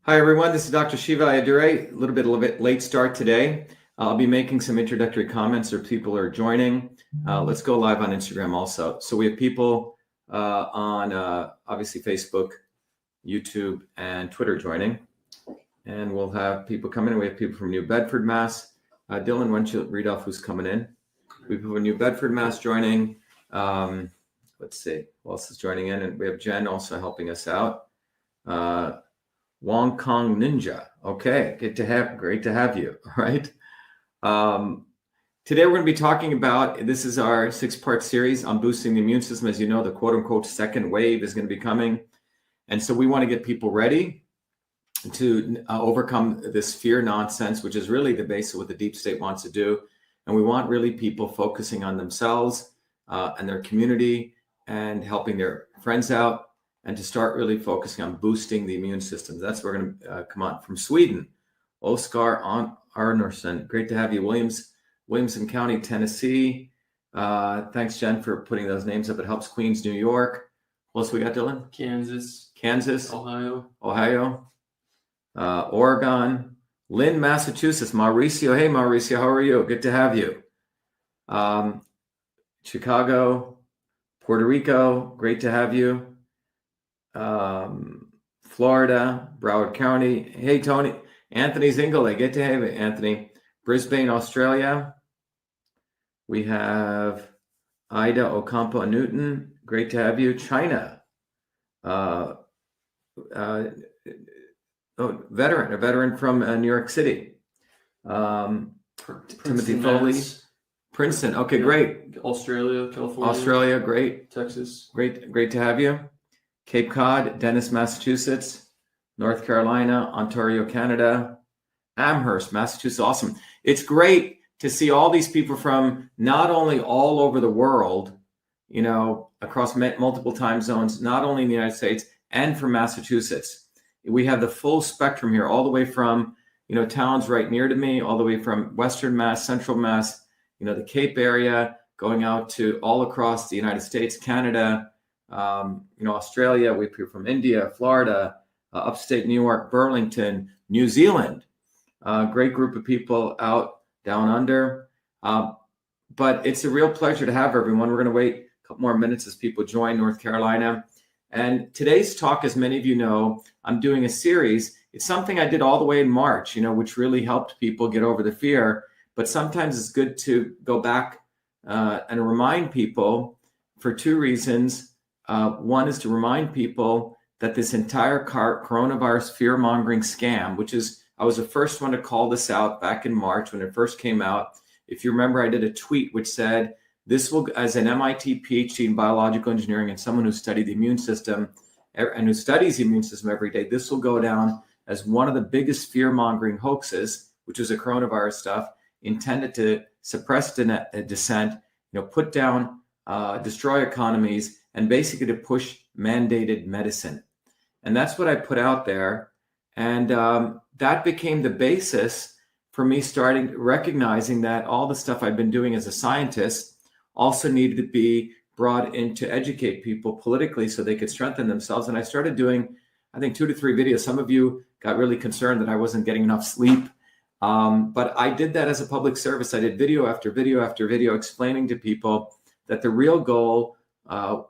Hi, everyone. This is Dr. Shiva. A little bit late start today. I'll be making some introductory comments or people are joining. Let's go live on Instagram also. So we have people on obviously Facebook, YouTube, and Twitter joining. And we'll have people come in. We have people from New Bedford, Mass. Dylan, why don't you read off who's coming in? We have people from New Bedford, Mass joining. Let's see, who else is joining in? And we have Jen also helping us out. Wong Kong Ninja. Okay, great to have you. All right. Today we're going to be talking about, this is our 6-part series on boosting the immune system. As you know, the quote unquote second wave is going to be coming. And so we want to get people ready to overcome this fear nonsense, which is really the base of what the deep state wants to do. And we want really people focusing on themselves and their community and helping their friends out, and to start really focusing on boosting the immune system. That's where we're going to come on. From Sweden, Oskar Arnarsson. Great to have you. Williamson County, Tennessee. Thanks, Jen, for putting those names up. It helps. Queens, New York. What else we got, Dylan? Kansas. Ohio. Oregon. Lynn, Massachusetts. Mauricio. Hey, Mauricio, how are you? Good to have you. Chicago. Puerto Rico. Great to have you. Florida, Broward County. Hey, Tony. Anthony Zingale. Good to have you, Anthony. Brisbane, Australia. We have Ida Ocampo Newton. Great to have you. China. A veteran from New York City. Timothy Foley. Princeton. Okay, yeah. Great. California. Australia, great. Texas. Great to have you. Cape Cod, Dennis, Massachusetts. North Carolina, Ontario, Canada. Amherst, Massachusetts. Awesome. It's great to see all these people from not only all over the world, you know, across multiple time zones, not only in the United States, and from Massachusetts. We have the full spectrum here, all the way from, you know, towns right near to me, all the way from Western Mass, Central Mass, you know, the Cape area, going out to all across the United States, Canada, you know, Australia. We have people from India, Florida, upstate New York, Burlington, New Zealand. Great group of people out down under. But it's a real pleasure to have everyone. We're going to wait a couple more minutes as people join North Carolina. And today's talk, as many of you know, I'm doing a series. It's something I did all the way in March, you know, which really helped people get over the fear. But sometimes it's good to go back and remind people for two reasons. One is to remind people that this entire coronavirus fear-mongering scam, which is, I was the first one to call this out back in March when it first came out. If you remember, I did a tweet which said, this will, as an MIT PhD in biological engineering and someone who studied the immune system and who studies the immune system every day, this will go down as one of the biggest fear-mongering hoaxes, which is the coronavirus stuff, intended to suppress dissent, you know, put down, destroy economies, and basically to push mandated medicine. And that's what I put out there. And that became the basis for me starting recognizing that all the stuff I've been doing as a scientist also needed to be brought in to educate people politically so they could strengthen themselves. And I started doing, I think, 2 to 3 videos. Some of you got really concerned that I wasn't getting enough sleep. But I did that as a public service. I did video after video after video explaining to people that the real goal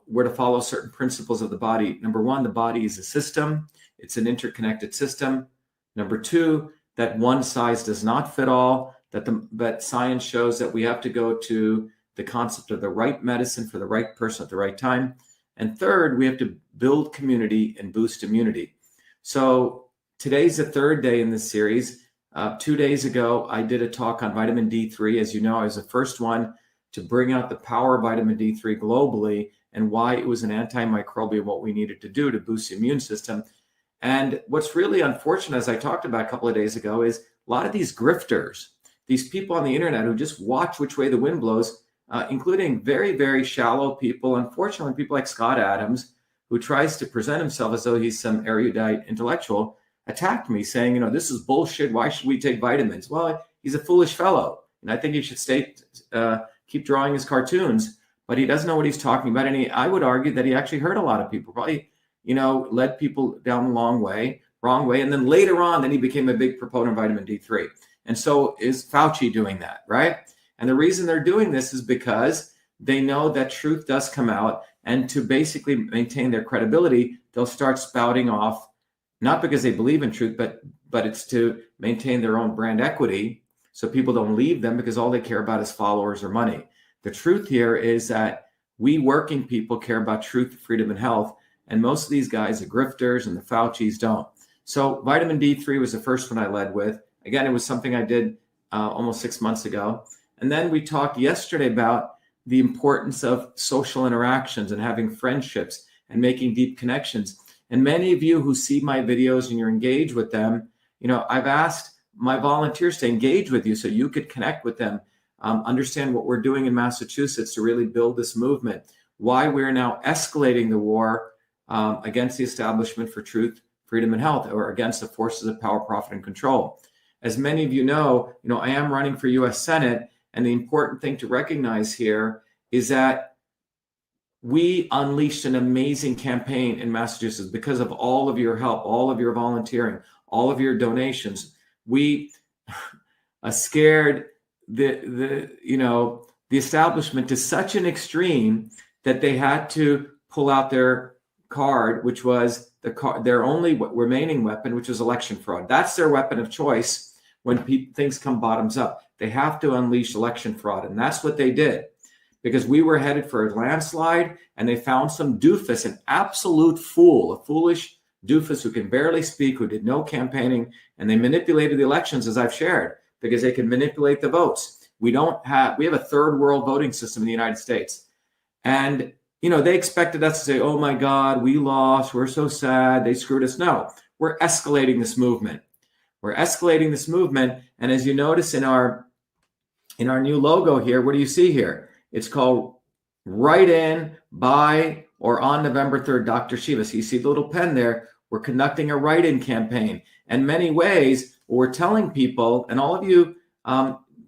were to follow certain principles of the body. Number one, the body is a system. It's an interconnected system. Number two, that one size does not fit all, that science shows that we have to go to the concept of the right medicine for the right person at the right time. And third, we have to build community and boost immunity. So today's the third day in this series. 2 days ago, I did a talk on vitamin D3. As you know, I was the first one to bring out the power of vitamin D3 globally and why it was an antimicrobial, what we needed to do to boost the immune system. And what's really unfortunate, as I talked about a couple of days ago, is a lot of these grifters, these people on the internet who just watch which way the wind blows, including very, very shallow people, unfortunately, people like Scott Adams, who tries to present himself as though he's some erudite intellectual, attacked me saying, you know, this is bullshit. Why should we take vitamins? Well, he's a foolish fellow. And I think he should keep drawing his cartoons, but he doesn't know what he's talking about. And I would argue that he actually hurt a lot of people, probably, you know, led people down the long way. wrong way. And then later on, then he became a big proponent of vitamin D3. And so is Fauci doing that, right? And the reason they're doing this is because they know that truth does come out, and to basically maintain their credibility, they'll start spouting off, not because they believe in truth, but it's to maintain their own brand equity, so people don't leave them because all they care about is followers or money. The truth here is that we working people care about truth, freedom, and health, and most of these guys, the grifters and the Faucis, don't. So vitamin D3 was the first one I led with. Again, it was something I did almost 6 months ago. And then we talked yesterday about the importance of social interactions and having friendships and making deep connections. And many of you who see my videos and you're engaged with them, I've asked my volunteers to engage with you so you could connect with them, understand what we're doing in Massachusetts to really build this movement, why we're now escalating the war against the establishment for truth, freedom, and health, or against the forces of power, profit, and control. As many of you know, I am running for U.S. Senate, and the important thing to recognize here is that we unleashed an amazing campaign in Massachusetts because of all of your help, all of your volunteering, all of your donations. We scared the establishment to such an extreme that they had to pull out their card, which was their only remaining weapon, which was election fraud. That's their weapon of choice when things come bottoms up. They have to unleash election fraud, and that's what they did, because we were headed for a landslide, and they found some doofus, an absolute fool, a foolish doofus who can barely speak, who did no campaigning, and they manipulated the elections, as I've shared, because they can manipulate the votes. We have a third world voting system in the United States. And, they expected us to say, oh my God, we lost, we're so sad, they screwed us. No, we're escalating this movement. We're escalating this movement. And as you notice in our new logo here, what do you see here? It's called Write In, By, or on November 3rd, Dr. Shiva. So you see the little pen there. We're conducting a write-in campaign. In many ways, we're telling people, and all of you,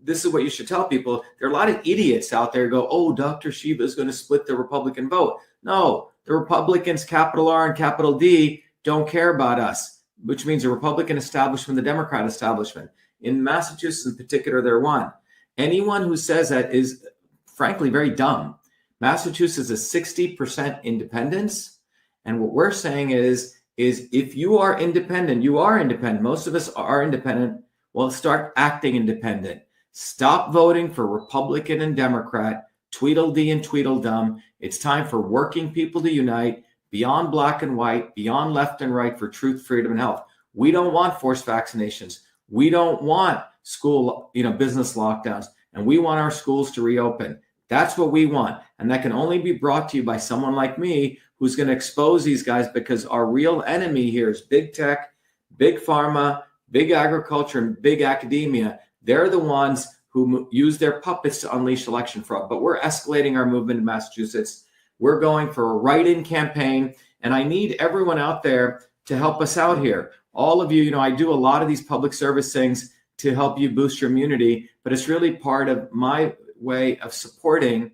this is what you should tell people. There are a lot of idiots out there who go, oh, Dr. Shiva is going to split the Republican vote. No, the Republicans, capital R and capital D, don't care about us, which means the Republican establishment, the Democrat establishment. In Massachusetts in particular, they're one. Anyone who says that is, frankly, very dumb. Massachusetts is 60% independence. And what we're saying is if you are independent, you are independent. Most of us are independent. Well, start acting independent. Stop voting for Republican and Democrat, Tweedledee and Tweedledum. It's time for working people to unite beyond black and white, beyond left and right, for truth, freedom, and health. We don't want forced vaccinations. We don't want school, business lockdowns, and we want our schools to reopen. That's what we want. And that can only be brought to you by someone like me who's going to expose these guys, because our real enemy here is big tech, big pharma, big agriculture, and big academia. They're the ones who use their puppets to unleash election fraud. But we're escalating our movement in Massachusetts. We're going for a write-in campaign. And I need everyone out there to help us out here. All of you, I do a lot of these public service things to help you boost your immunity, but it's really part of my way of supporting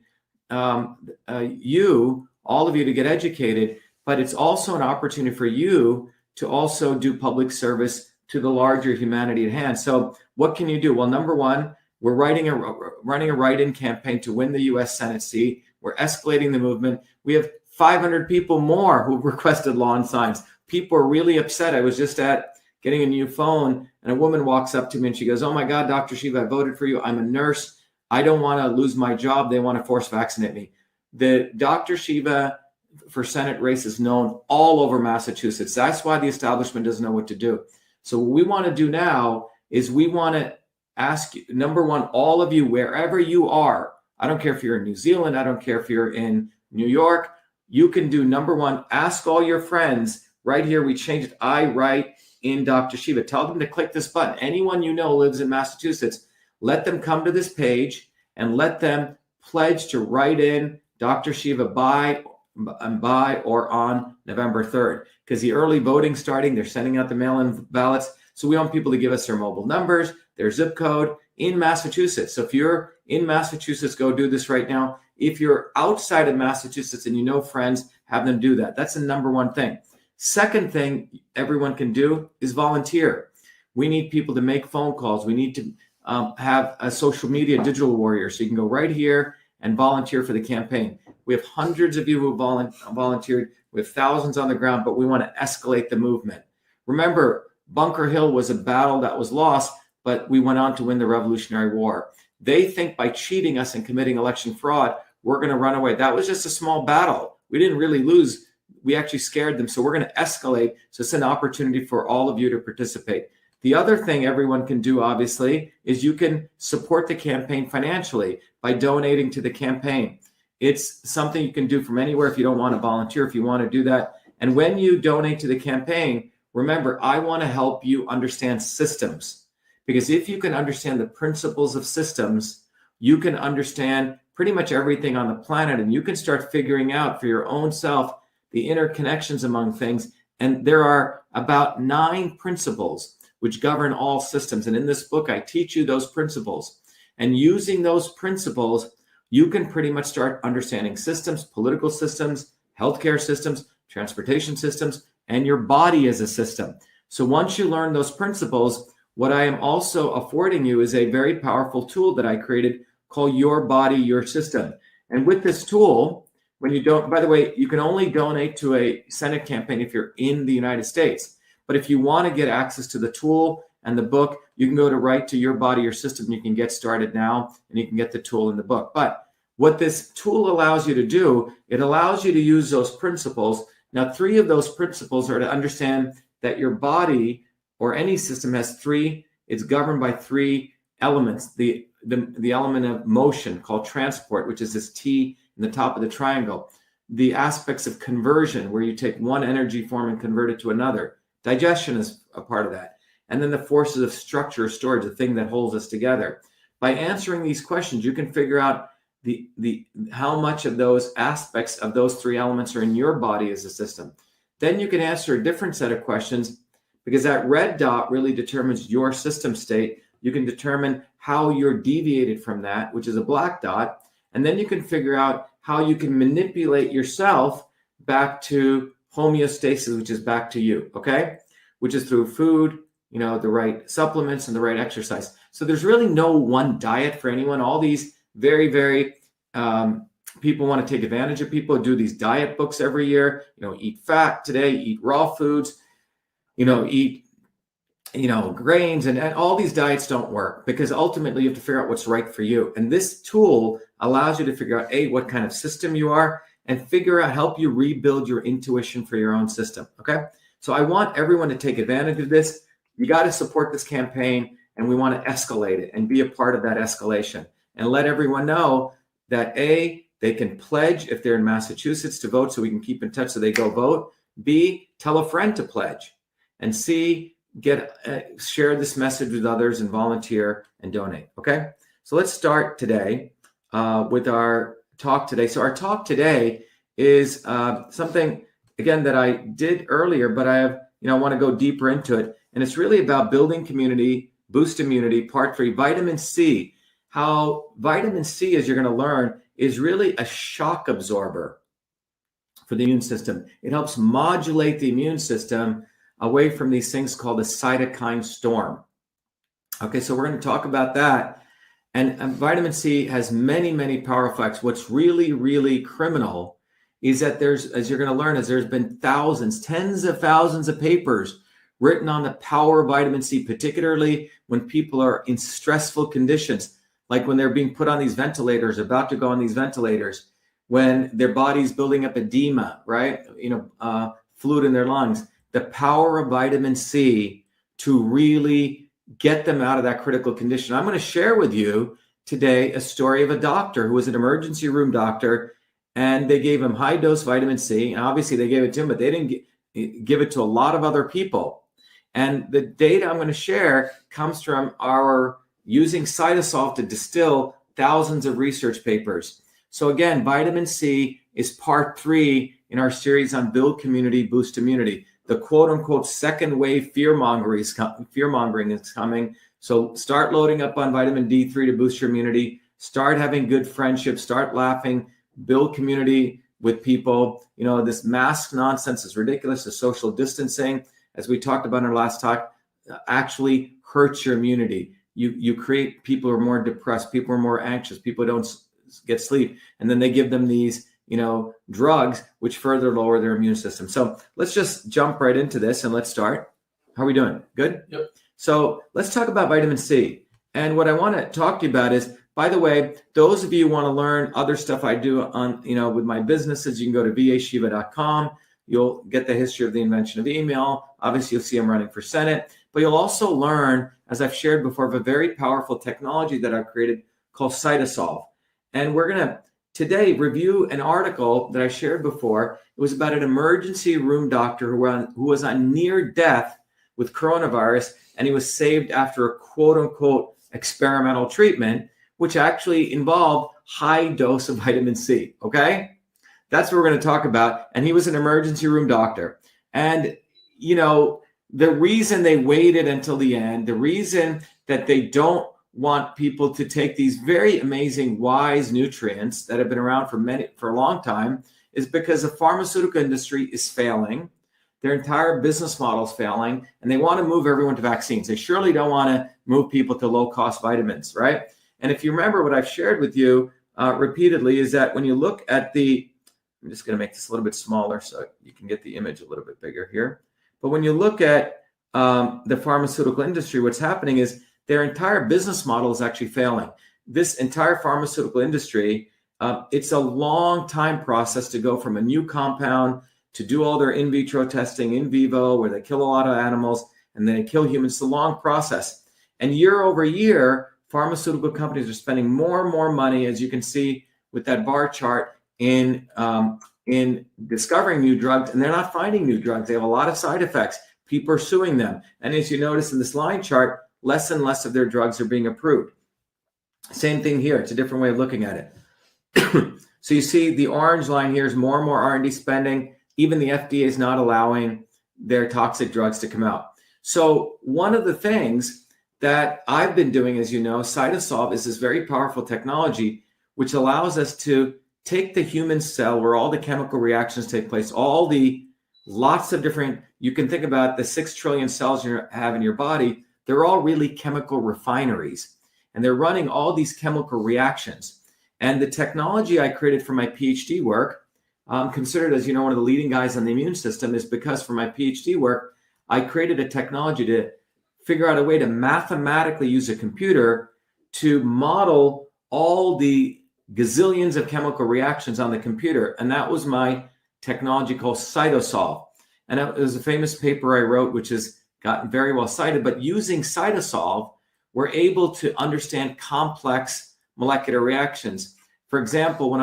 you, all of you, to get educated. But it's also an opportunity for you to also do public service to the larger humanity at hand. So what can you do? Well, number one, we're running a write-in campaign to win the U.S. Senate seat. We're escalating the movement. We have 500 people more who've requested lawn signs. People are really upset. I was just getting a new phone, and a woman walks up to me and she goes, oh my God, Dr. Shiva, I voted for you. I'm a nurse. I don't want to lose my job. They want to force vaccinate me. The Dr. Shiva for Senate race is known all over Massachusetts. That's why the establishment doesn't know what to do. So what we want to do now is we want to ask you, number one, all of you, wherever you are, I don't care if you're in New Zealand, I don't care if you're in New York, you can do, number one, ask all your friends. Right here, we changed I write in Dr. Shiva. Tell them to click this button. Anyone you know lives in Massachusetts, let them come to this page and let them pledge to write in Dr. Shiva by or on November 3rd. Because the early voting starting, they're sending out the mail-in ballots. So we want people to give us their mobile numbers, their zip code in Massachusetts. So if you're in Massachusetts, go do this right now. If you're outside of Massachusetts and you know friends, have them do that. That's the number one thing. Second thing everyone can do is volunteer. We need people to make phone calls. We need to have a social media digital warrior. So you can go right here and volunteer for the campaign. We have hundreds of you who volunteered. We have thousands on the ground, but we want to escalate the movement. Remember, Bunker Hill was a battle that was lost, but we went on to win the Revolutionary War. They think by cheating us and committing election fraud, we're going to run away. That was just a small battle. We didn't really lose. We actually scared them. So we're going to escalate. So it's an opportunity for all of you to participate. The other thing everyone can do, obviously, is you can support the campaign financially by donating to the campaign. It's something you can do from anywhere if you don't want to volunteer, if you want to do that. And when you donate to the campaign, remember, I want to help you understand systems. Because if you can understand the principles of systems, you can understand pretty much everything on the planet, and you can start figuring out for your own self the interconnections among things. And there are about 9 principles which govern all systems. And in this book, I teach you those principles. And using those principles, you can pretty much start understanding systems, political systems, healthcare systems, transportation systems, and your body as a system. So once you learn those principles, what I am also affording you is a very powerful tool that I created called Your Body, Your System. And with this tool, when you don't, by the way, you can only donate to a Senate campaign if you're in the United States. But if you want to get access to the tool and the book, you can go to Right to Your Body, Your System. You can get started now, and you can get the tool in the book. But what this tool allows you to do, it allows you to use those principles. Now, 3 of those principles are to understand that your body or any system has 3, it's governed by 3 elements. The element of motion called transport, which is this T in the top of the triangle. The aspects of conversion, where you take one energy form and convert it to another. Digestion is a part of that. And then the forces of structure or storage, the thing that holds us together. By answering these questions, you can figure out how much of those aspects of those 3 elements are in your body as a system. Then you can answer a different set of questions, because that red dot really determines your system state. You can determine how you're deviated from that, which is a black dot. And then you can figure out how you can manipulate yourself back to homeostasis, which is back to you, okay? Which is through food, the right supplements and the right exercise. So there's really no one diet for anyone. All these very, very people want to take advantage of people, do these diet books every year, eat fat today, eat raw foods, eat, grains, and all these diets don't work, because ultimately you have to figure out what's right for you. And this tool allows you to figure out, what kind of system you are, and help you rebuild your intuition for your own system. Okay. So I want everyone to take advantage of this. You got to support this campaign, and we want to escalate it and be a part of that escalation, and let everyone know that they can pledge if they're in Massachusetts to vote, so we can keep in touch so they go vote. B, tell a friend to pledge. And C, share this message with others and volunteer and donate. Okay. So let's start today with our talk today. So our talk today is something, again, that I did earlier, but I want to go deeper into it. And it's really about building community, boost immunity, part 3, vitamin C. How vitamin C, as you're going to learn, is really a shock absorber for the immune system. It helps modulate the immune system away from these things called the cytokine storm. Okay, so we're going to talk about that. And vitamin C has many, many powerful effects. What's really, really criminal is that as you're going to learn, there's been tens of thousands of papers written on the power of vitamin C, particularly when people are in stressful conditions, like when they're being put on these ventilators, about to go on these ventilators, when their body's building up edema, right? Fluid in their lungs. The power of vitamin C to really get them out of that critical condition. I'm going to share with you today a story of a doctor who was an emergency room doctor, and they gave him high dose vitamin C. And obviously they gave it to him, but they didn't give it to a lot of other people. And the data I'm going to share comes from our using cytosol to distill thousands of research papers. So again, vitamin C is part 3 in our series on build community, boost immunity. The quote unquote second wave fear mongering is coming. So start loading up on vitamin D3 to boost your immunity. Start having good friendships. Start laughing. Build community. with people. You know, this mask nonsense is ridiculous. The social distancing, as we talked about in our last talk, actually hurts your immunity. You create people who are more depressed, people who are more anxious, people who don't get sleep, and then they give them these, you know, drugs which further lower their immune system. So let's just jump right into this and let's start. How are we doing? Good? Yep. So let's talk about vitamin C. And what I want to talk to you about is, by the way, those of you who want to learn other stuff I do on, you know, with my businesses, you can go to vashiva.com. You'll get the history of the invention of email. Obviously, you'll see I'm running for Senate, but you'll also learn, as I've shared before, of a very powerful technology that I've created called CytoSolve. And we're going to today review an article that I shared before. It was about an emergency room doctor who was on near death with coronavirus, and he was saved after a quote unquote experimental treatment, which actually involved high dose of vitamin C. Okay. That's what we're going to talk about. And he was an emergency room doctor. And, you know, the reason they waited until the end, the reason that they don't want people to take these very amazing, wise nutrients that have been around for a long time is because the pharmaceutical industry is failing. Their entire business model is failing, and they want to move everyone to vaccines. They surely don't want to move people to low-cost vitamins, right? And if you remember what I've shared with you repeatedly is that when you look at I'm just going to make this a little bit smaller so you can get the image a little bit bigger here. But when you look at the pharmaceutical industry, what's happening is their entire business model is actually failing. This entire pharmaceutical industry, it's a long time process to go from a new compound to do all their in vitro testing in vivo, where they kill a lot of animals and then they kill humans. It's a long process. And year over year, pharmaceutical companies are spending more and more money, as you can see with that bar chart, in discovering new drugs, and they're not finding new drugs. They have a lot of side effects. People are suing them. And as you notice in this line chart, less and less of their drugs are being approved. Same thing here. It's a different way of looking at it. So you see the orange line here is more and more R&D spending. Even the FDA is not allowing their toxic drugs to come out. So one of the things that I've been doing, as you know, CytoSolve is this very powerful technology which allows us to take the human cell where all the chemical reactions take place, all the lots of different, you can think about the 6 trillion cells you have in your body, they're all really chemical refineries, and they're running all these chemical reactions. And the technology I created for my PhD work, considered as, you know, one of the leading guys on the immune system, is because for my PhD work, I created a technology to figure out a way to mathematically use a computer to model all the gazillions of chemical reactions on the computer. And that was my technology called CytoSolve. And it was a famous paper I wrote, which has gotten very well cited. But using CytoSolve, we're able to understand complex molecular reactions. For example,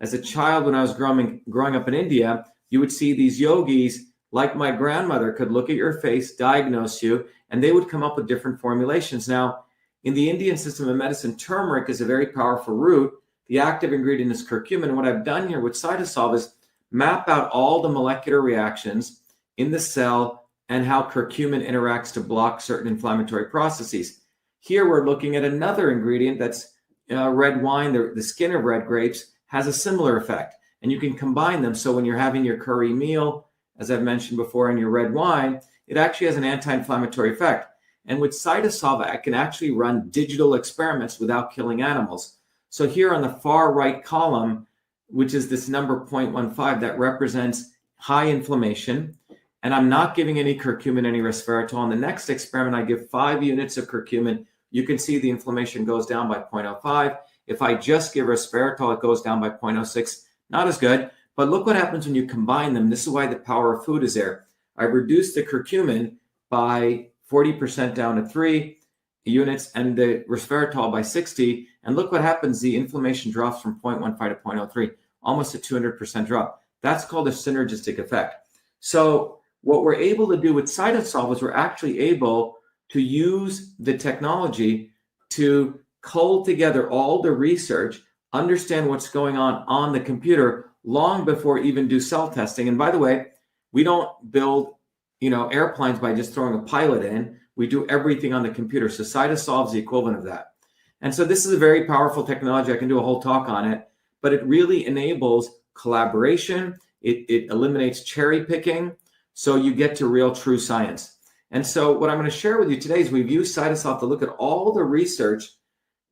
as a child, when I was growing up in India, you would see these yogis, like my grandmother, could look at your face, diagnose you, and they would come up with different formulations. Now, in the Indian system of medicine, turmeric is a very powerful root. The active ingredient is curcumin. What I've done here with CytoSolve is map out all the molecular reactions in the cell and how curcumin interacts to block certain inflammatory processes. Here we're looking at another ingredient that's red wine. The skin of red grapes has a similar effect, and you can combine them. So when you're having your curry meal, as I've mentioned before, and your red wine, it actually has an anti-inflammatory effect. And with CytoSolve, I can actually run digital experiments without killing animals. So here on the far right column, which is this number 0.15, that represents high inflammation. And I'm not giving any curcumin, any resveratrol. In the next experiment, I give 5 units of curcumin. You can see the inflammation goes down by 0.05. If I just give resveratrol, it goes down by 0.06. Not as good, but look what happens when you combine them. This is why the power of food is there. I reduced the curcumin by 40% down to 3 units and the resveratrol by 60. And look what happens. The inflammation drops from 0.15 to 0.03, almost a 200% drop. That's called a synergistic effect. So what we're able to do with CytoSolve is we're actually able to use the technology to cull together all the research, understand what's going on the computer long before even do cell testing. And by the way, we don't build, airplanes by just throwing a pilot in. We do everything on the computer. So CytoSolve is the equivalent of that. And so this is a very powerful technology. I can do a whole talk on it, but it really enables collaboration. It eliminates cherry picking. So you get to real true science. And so what I'm going to share with you today is we've used CytoSolve to look at all the research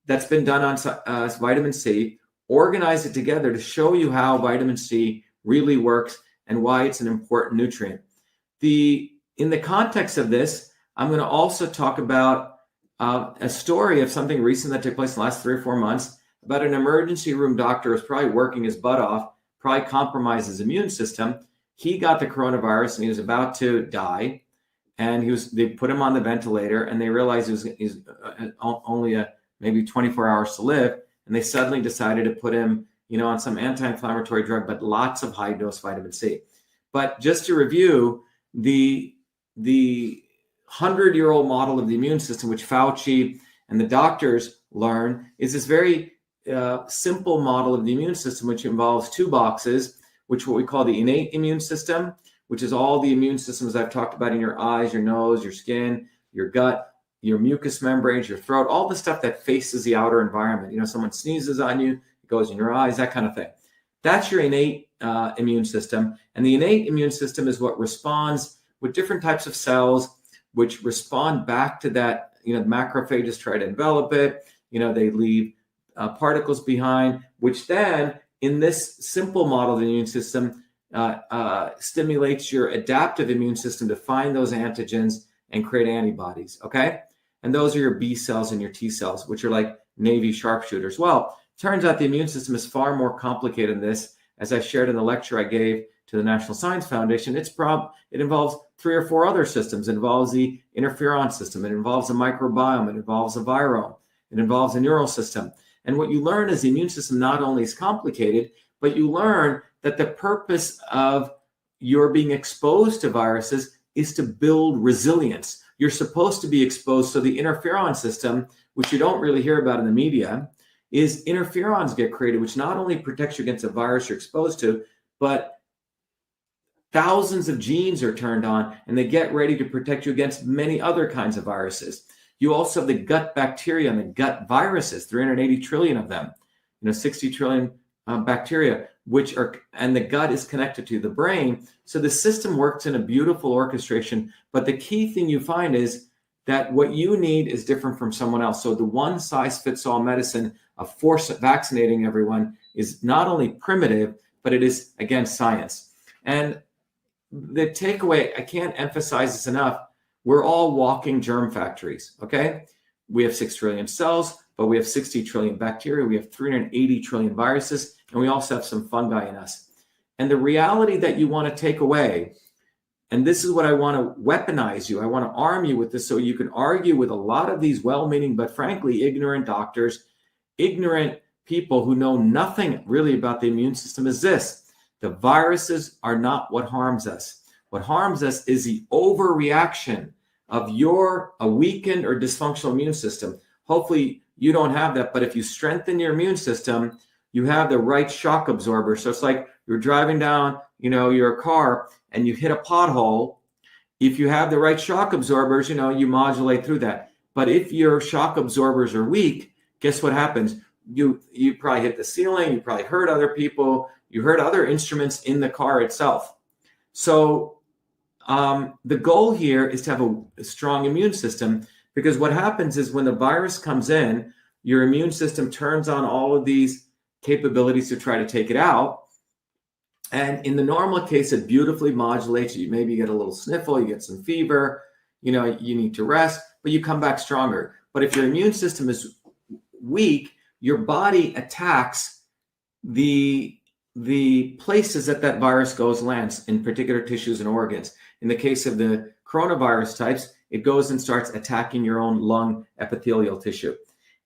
that's been done on vitamin C, organize it together to show you how vitamin C really works and why it's an important nutrient. In the context of this, I'm going to also talk about a story of something recent that took place in the last 3 or 4 months about an emergency room doctor who was probably working his butt off, probably compromised his immune system. He got the coronavirus and he was about to die. And they put him on the ventilator and they realized he's only maybe 24 hours to live. And they suddenly decided to put him, on some anti-inflammatory drug, but lots of high dose vitamin C. But just to review, the 100-year-old model of the immune system, which Fauci and the doctors learn, is this very simple model of the immune system, which involves 2 boxes, which what we call the innate immune system, which is all the immune systems I've talked about in your eyes, your nose, your skin, your gut, your mucous membranes, your throat, all the stuff that faces the outer environment. Someone sneezes on you, it goes in your eyes, that kind of thing. That's your innate immune system. And the innate immune system is what responds with different types of cells, which respond back to that. Macrophages try to envelop it. They leave particles behind, which then, in this simple model of the immune system, stimulates your adaptive immune system to find those antigens and create antibodies, okay? And those are your B cells and your T cells, which are like Navy sharpshooters. Well, turns out the immune system is far more complicated than this. As I shared in the lecture I gave to the National Science Foundation, it involves 3 or 4 other systems. It involves the interferon system. It involves the microbiome. It involves the virome. It involves the neural system. And what you learn is the immune system not only is complicated, but you learn that the purpose of your being exposed to viruses is to build resilience. You're supposed to be exposed. So the interferon system, which you don't really hear about in the media, is interferons get created, which not only protects you against a virus you're exposed to, but thousands of genes are turned on and they get ready to protect you against many other kinds of viruses. You also have the gut bacteria and the gut viruses, 380 trillion of them, 60 trillion bacteria, and the gut is connected to the brain. So the system works in a beautiful orchestration. But the key thing you find is that what you need is different from someone else. So the one size fits all medicine of force vaccinating everyone is not only primitive, but it is against science. And the takeaway, I can't emphasize this enough, we're all walking germ factories, okay? We have 6 trillion cells, but we have 60 trillion bacteria, we have 380 trillion viruses, and we also have some fungi in us. And the reality that you want to take away, and this is what I want to weaponize you, I want to arm you with this so you can argue with a lot of these well-meaning, but frankly, ignorant doctors, ignorant people who know nothing really about the immune system, is this: the viruses are not what harms us. What harms us is the overreaction of a weakened or dysfunctional immune system. Hopefully you don't have that, but if you strengthen your immune system, you have the right shock absorber. So it's like you're driving down, your car and you hit a pothole. If you have the right shock absorbers, you modulate through that. But if your shock absorbers are weak, guess what happens? You probably hit the ceiling, you probably hurt other people, you hurt other instruments in the car itself. So the goal here is to have a strong immune system, because what happens is when the virus comes in, your immune system turns on all of these capabilities to try to take it out. And in the normal case, it beautifully modulates. You maybe get a little sniffle, you get some fever, you need to rest, but you come back stronger. But if your immune system is weak, your body attacks the places that virus lands in particular tissues and organs. In the case of the coronavirus types, it goes and starts attacking your own lung epithelial tissue.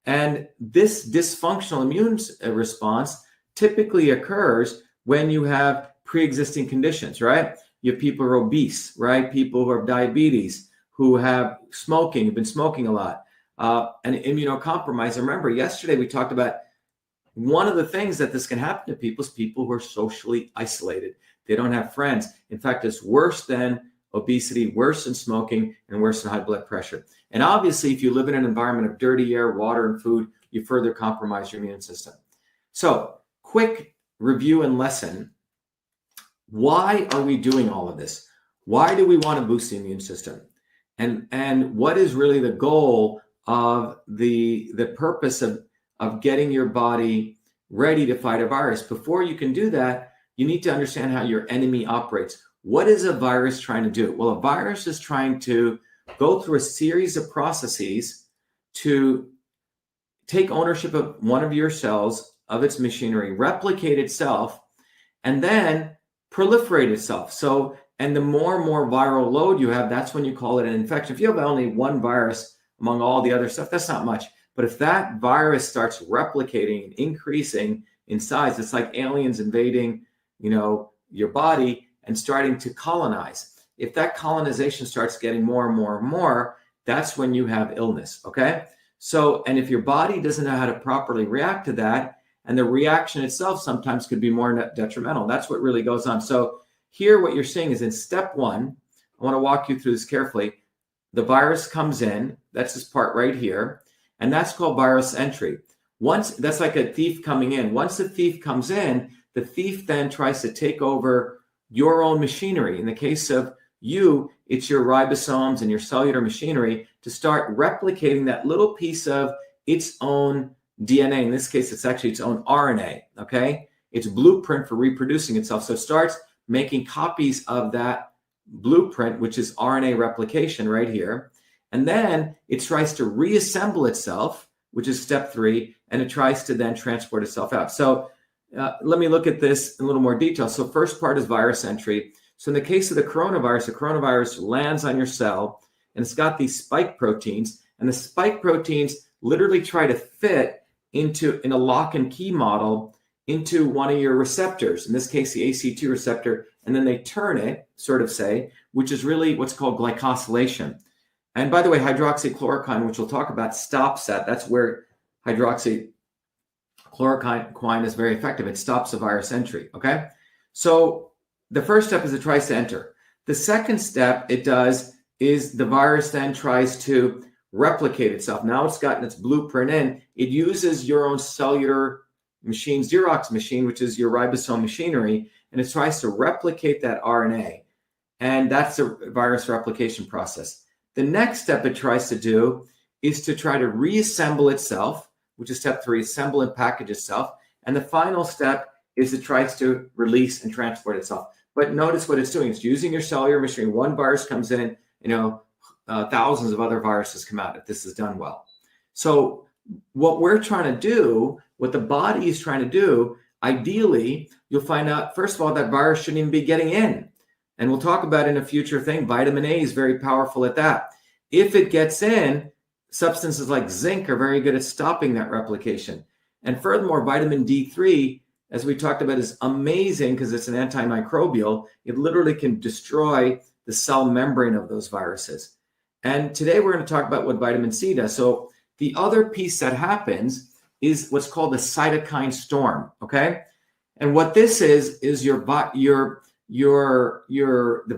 And this dysfunctional immune response typically occurs when you have pre-existing conditions, right? You have people who are obese, right? People who have diabetes, who have smoking, have been smoking a lot, and immunocompromised. Remember, yesterday we talked about one of the things that this can happen to people is people who are socially isolated. They don't have friends. In fact, it's worse than obesity, worse than smoking, and worse than high blood pressure. And obviously, if you live in an environment of dirty air, water, and food, you further compromise your immune system. So, quick review and lesson, why are we doing all of this? Why do we want to boost the immune system? And what is really the goal of the purpose of getting your body ready to fight a virus? Before you can do that, you need to understand how your enemy operates. What is a virus trying to do? Well, a virus is trying to go through a series of processes to take ownership of one of your cells, of its machinery, replicate itself, and then proliferate itself. So, and the more and more viral load you have, that's when you call it an infection. If you have only one virus among all the other stuff, that's not much. But if that virus starts replicating and increasing in size, it's like aliens invading, your body and starting to colonize. If that colonization starts getting more and more and more, that's when you have illness, okay? So, and if your body doesn't know how to properly react to that, and the reaction itself sometimes could be more detrimental. That's what really goes on. So here, what you're seeing is in step one, I want to walk you through this carefully. The virus comes in, that's this part right here, and that's called virus entry. Once, that's like a thief coming in. Once the thief comes in, the thief then tries to take over your own machinery. In the case of you, it's your ribosomes and your cellular machinery to start replicating that little piece of its own DNA. In this case, it's actually its own RNA, okay? Its blueprint for reproducing itself. So it starts making copies of that blueprint, which is RNA replication right here. And then it tries to reassemble itself, which is step 3, and it tries to then transport itself out. So let me look at this in a little more detail. So first part is virus entry. So in the case of the coronavirus lands on your cell, and it's got these spike proteins, and the spike proteins literally try to fit in a lock and key model into one of your receptors, in this case, the ACE2 receptor, and then they turn it, which is really what's called glycosylation. And by the way, hydroxychloroquine, which we'll talk about, stops that. That's where hydroxychloroquine is very effective. It stops the virus entry, okay? So the first step is it tries to enter. The second step it does is the virus then tries to replicate itself. Now it's gotten its blueprint in. It uses your own cellular machine, Xerox machine, which is your ribosome machinery, and it tries to replicate that RNA. And that's the virus replication process. The next step it tries to do is to try to reassemble itself, which is step 3, assemble and package itself. And the final step is it tries to release and transport itself. But notice what it's doing. It's using your cellular machinery. One virus comes in, thousands of other viruses come out if this is done well. So what we're trying to do, what the body is trying to do, ideally, you'll find out, first of all, that virus shouldn't even be getting in. And we'll talk about in a future thing, vitamin A is very powerful at that. If it gets in, substances like zinc are very good at stopping that replication. And furthermore, vitamin D3, as we talked about, is amazing because it's an antimicrobial. It literally can destroy the cell membrane of those viruses. And today we're going to talk about what vitamin C does. So the other piece that happens is what's called the cytokine storm, okay? And what this is the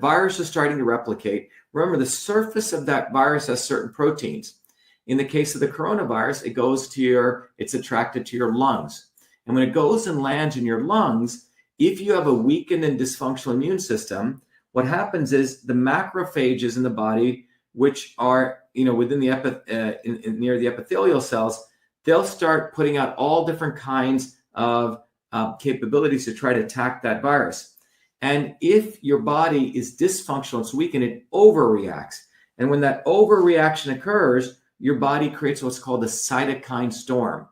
virus is starting to replicate. Remember, the surface of that virus has certain proteins. In the case of the coronavirus, it's attracted to your lungs. And when it goes and lands in your lungs, if you have a weakened and dysfunctional immune system, what happens is the macrophages in the body, which are within the near the epithelial cells, they'll start putting out all different kinds of capabilities to try to attack that virus. And if your body is dysfunctional, it's weakened, it overreacts. And when that overreaction occurs, your body creates what's called a cytokine storm.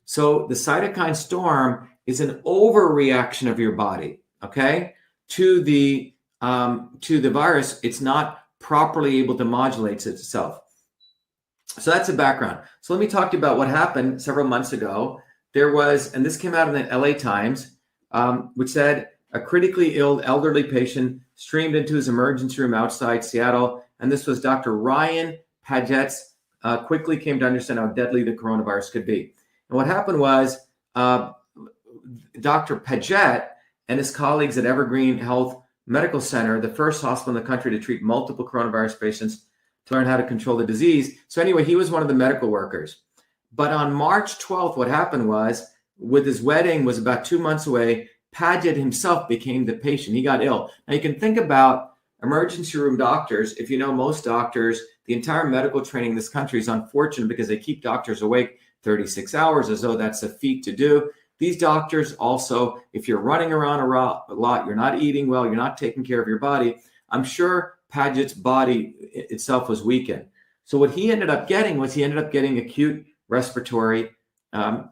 So the cytokine storm is an overreaction of your body, okay, to the virus. It's not properly able to modulate itself. So that's the background. So let me talk to you about what happened several months ago. There was, and this came out in the LA Times, which said a critically ill elderly patient streamed into his emergency room outside Seattle. And this was Dr. Ryan Paget's, quickly came to understand how deadly the coronavirus could be. And what happened was Dr. Paget and his colleagues at Evergreen Health Medical Center, the first hospital in the country to treat multiple coronavirus patients, to learn how to control the disease. So anyway, he was one of the medical workers. But on March 12th, what happened was with his wedding was about 2 months away, Paget himself became the patient. He got ill. Now you can think about emergency room doctors. If you know most doctors, the entire medical training in this country is unfortunate because they keep doctors awake 36 hours as though that's a feat to do. These doctors also, if you're running around a lot, you're not eating well, you're not taking care of your body, I'm sure Paget's body itself was weakened. So what he ended up getting was acute respiratory,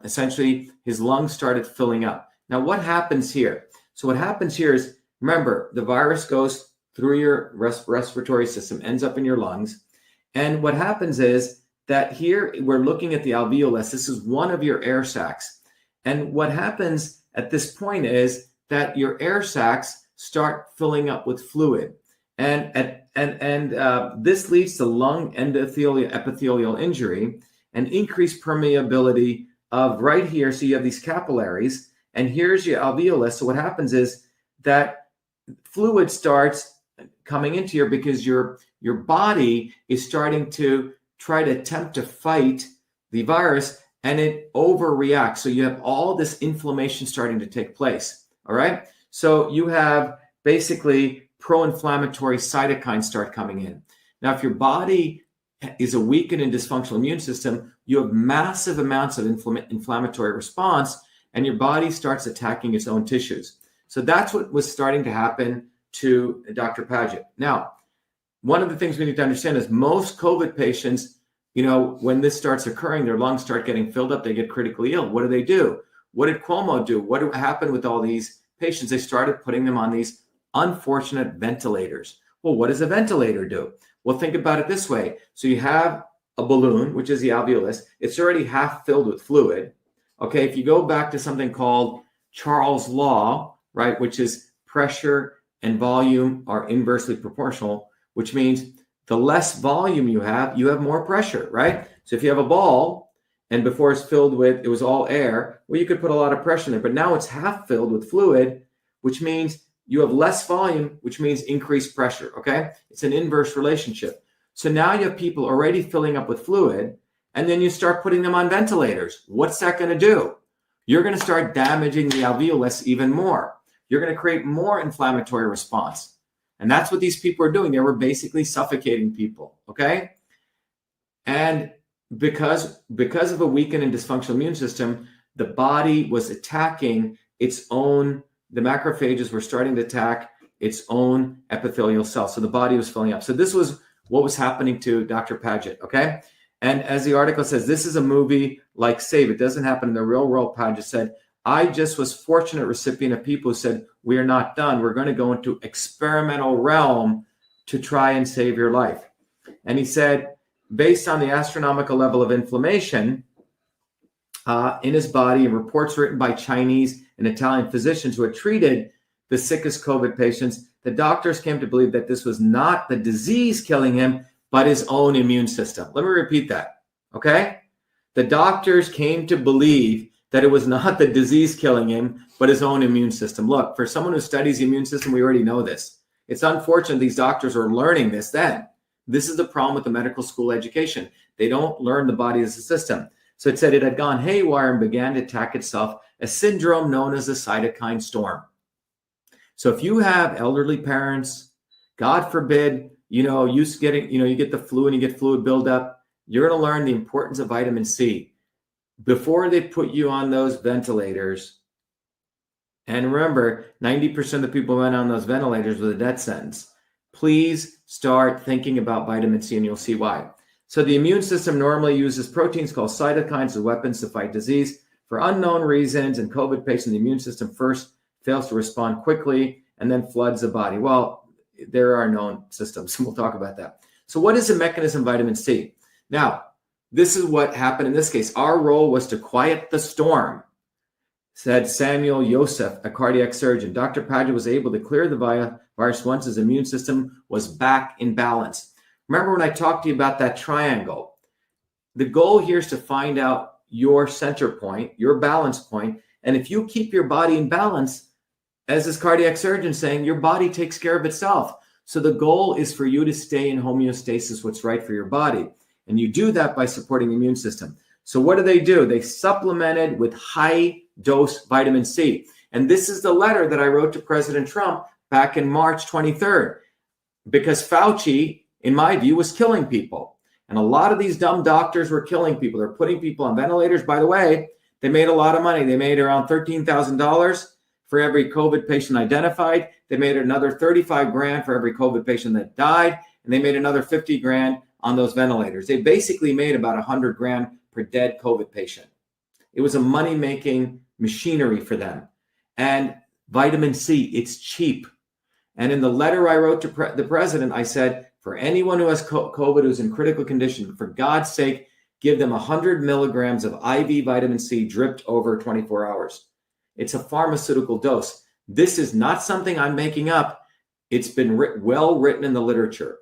essentially his lungs started filling up. Now what happens here? So what happens here is, remember, the virus goes through your respiratory system, ends up in your lungs. And what happens is that here we're looking at the alveolus. This is one of your air sacs. And what happens at this point is that your air sacs start filling up with fluid. And this leads to lung epithelial injury and increased permeability of right here. So you have these capillaries, and here's your alveolus. So what happens is that fluid starts coming into here because your body is starting to try to attempt to fight the virus, and it overreacts. So you have all this inflammation starting to take place. All right. So you have basically pro-inflammatory cytokines start coming in. Now, if your body is a weakened and dysfunctional immune system, you have massive amounts of inflammatory response, and your body starts attacking its own tissues. So that's what was starting to happen to Dr. Paget. Now, one of the things we need to understand is most COVID patients, when this starts occurring, their lungs start getting filled up, they get critically ill. What do? What did Cuomo do? What happened with all these patients? They started putting them on these unfortunate ventilators. Well, what does a ventilator do? Well, think about it this way. So you have a balloon, which is the alveolus. It's already half filled with fluid. Okay, if you go back to something called Charles' law, right, which is pressure and volume are inversely proportional, which means the less volume you have more pressure, right? So if you have a ball and before it's filled with, it was all air, well, you could put a lot of pressure in there, but now it's half filled with fluid, which means you have less volume, which means increased pressure, okay? It's an inverse relationship. So now you have people already filling up with fluid, and then you start putting them on ventilators. What's that going to do? You're going to start damaging the alveolus even more. You're going to create more inflammatory response. And that's what these people are doing. They were basically suffocating people, okay? And because of a weakened and dysfunctional immune system, the body was attacking its own, the macrophages were starting to attack its own epithelial cells. So the body was filling up. So this was what was happening to Dr. Paget, okay? And as the article says, this is a movie like Save. It doesn't happen in the real world. Paget said, I just was fortunate recipient of people who said, we are not done. We're going to go into experimental realm to try and save your life. And he said, based on the astronomical level of inflammation in his body and reports written by Chinese and Italian physicians who had treated the sickest COVID patients, the doctors came to believe that this was not the disease killing him, but his own immune system. Let me repeat that, okay? The doctors came to believe that it was not the disease killing him, but his own immune system. Look, for someone who studies the immune system, we already know this. It's unfortunate these doctors are learning this then. This is the problem with the medical school education. They don't learn the body as a system. So it said it had gone haywire and began to attack itself, a syndrome known as a cytokine storm. So if you have elderly parents, God forbid, you get the flu and you get fluid buildup, you're going to learn the importance of vitamin C. Before they put you on those ventilators, and remember, 90% of the people who went on those ventilators with a death sentence, please start thinking about vitamin C and you'll see why. So the immune system normally uses proteins called cytokines as weapons to fight disease. For unknown reasons, in COVID patients, the immune system first fails to respond quickly and then floods the body. Well, there are known systems, and we'll talk about that. So what is the mechanism of vitamin C? Now, this is what happened in this case. Our role was to quiet the storm, said Samuel Yosef, a cardiac surgeon. Dr. Paget was able to clear the virus once his immune system was back in balance. Remember when I talked to you about that triangle? The goal here is to find out your center point, your balance point. And if you keep your body in balance, as this cardiac surgeon saying, your body takes care of itself. So the goal is for you to stay in homeostasis, what's right for your body. And you do that by supporting the immune system. So what do? They supplemented with high dose vitamin C. And this is the letter that I wrote to President Trump back in March 23rd, because Fauci, in my view, was killing people. And a lot of these dumb doctors were killing people. They're putting people on ventilators. By the way, they made a lot of money. They made around $13,000 for every COVID patient identified. They made another 35 grand for every COVID patient that died. And they made another 50 grand on those ventilators. They basically made about 100 grand per dead COVID patient. It was a money-making machinery for them. And vitamin C, it's cheap. And in the letter I wrote to the president, I said, for anyone who has COVID who's in critical condition, for God's sake, give them 100 milligrams of IV vitamin C dripped over 24 hours. It's a pharmaceutical dose. This is not something I'm making up. It's been well written in the literature.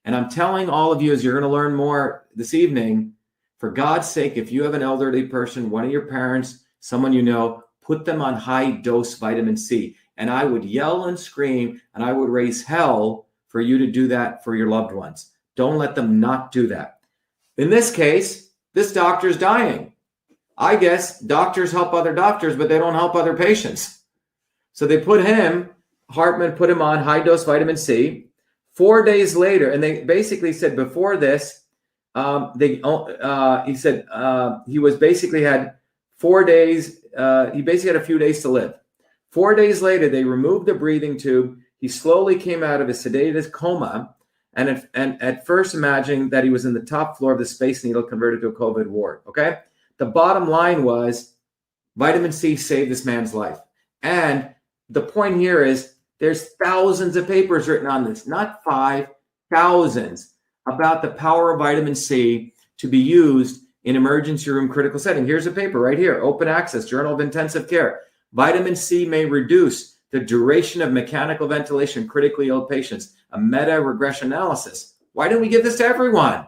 And I'm telling all of you, as you're going to learn more this evening, for God's sake, if you have an elderly person, one of your parents, someone you know, put them on high dose vitamin C. And I would yell and scream, and I would raise hell for you to do that for your loved ones. Don't let them not do that. In this case, this doctor's dying. I guess doctors help other doctors, but they don't help other patients. So they put him, Hartman put him on high dose vitamin C. 4 days later, and they basically said before this, he said he was basically had 4 days. He basically had a few days to live. 4 days later, they removed the breathing tube. He slowly came out of his sedated coma, and at first imagining that he was in the top floor of the Space Needle converted to a COVID ward. Okay, the bottom line was vitamin C saved this man's life, and the point here is there's thousands of papers written on this, not 5, thousands, about the power of vitamin C to be used in emergency room critical setting. Here's a paper right here, open access, Journal of Intensive Care. Vitamin C may reduce the duration of mechanical ventilation in critically ill patients, a meta-regression analysis. Why didn't we give this to everyone?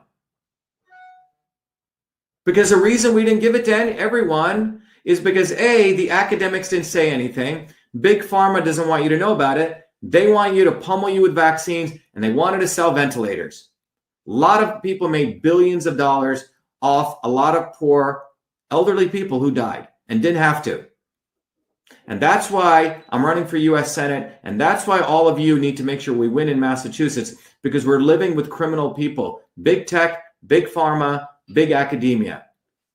Because the reason we didn't give it to everyone is because A, the academics didn't say anything. Big Pharma doesn't want you to know about it. They want you to pummel you with vaccines, and they wanted to sell ventilators. A lot of people made billions of dollars off a lot of poor elderly people who died and didn't have to. And that's why I'm running for US Senate. And that's why all of you need to make sure we win in Massachusetts, because we're living with criminal people, big tech, big pharma, big academia.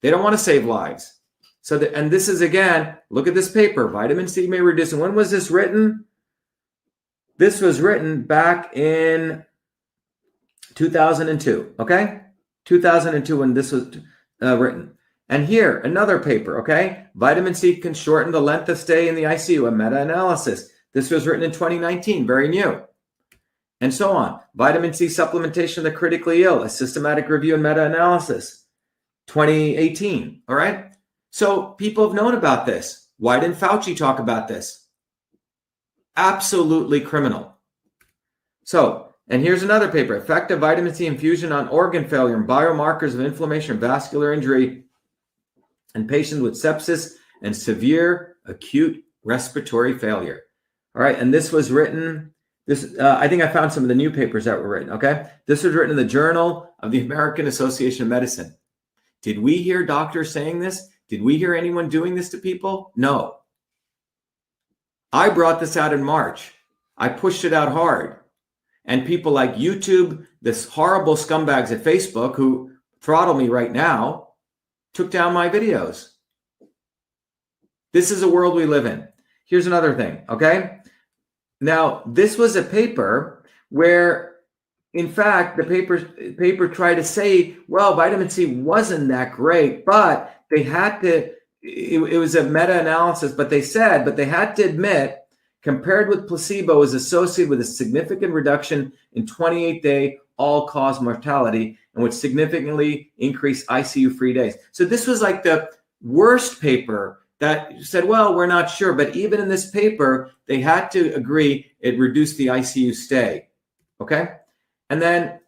They don't want to save lives. So, and this is, again, look at this paper, vitamin C may reduce. And when was this written? This was written back in 2002, okay? 2002 when this was written. And here, another paper, okay? Vitamin C can shorten the length of stay in the ICU, a meta-analysis. This was written in 2019, very new. And so on. Vitamin C supplementation of the critically ill, a systematic review and meta-analysis, 2018, all right? So people have known about this. Why didn't Fauci talk about this? Absolutely criminal. So, and here's another paper, effective vitamin C infusion on organ failure and biomarkers of inflammation, vascular injury, and patients with sepsis and severe acute respiratory failure. All right, and this was written, I think I found some of the new papers that were written, okay? This was written in the Journal of the American Association of Medicine. Did we hear doctors saying this? Did we hear anyone doing this to people? No. I brought this out in March. I pushed it out hard. And people like YouTube, this horrible scumbags at Facebook who throttle me right now, took down my videos. This is a world we live in. Here's another thing, okay? Now, this was a paper where, in fact, the paper tried to say, well, vitamin C wasn't that great, but they had to, it was a meta-analysis, but they had to admit, compared with placebo, is associated with a significant reduction in 28-day all-cause mortality and would significantly increase ICU-free days. So this was like the worst paper that said, well, we're not sure. But even in this paper, they had to agree it reduced the ICU stay. Okay? And then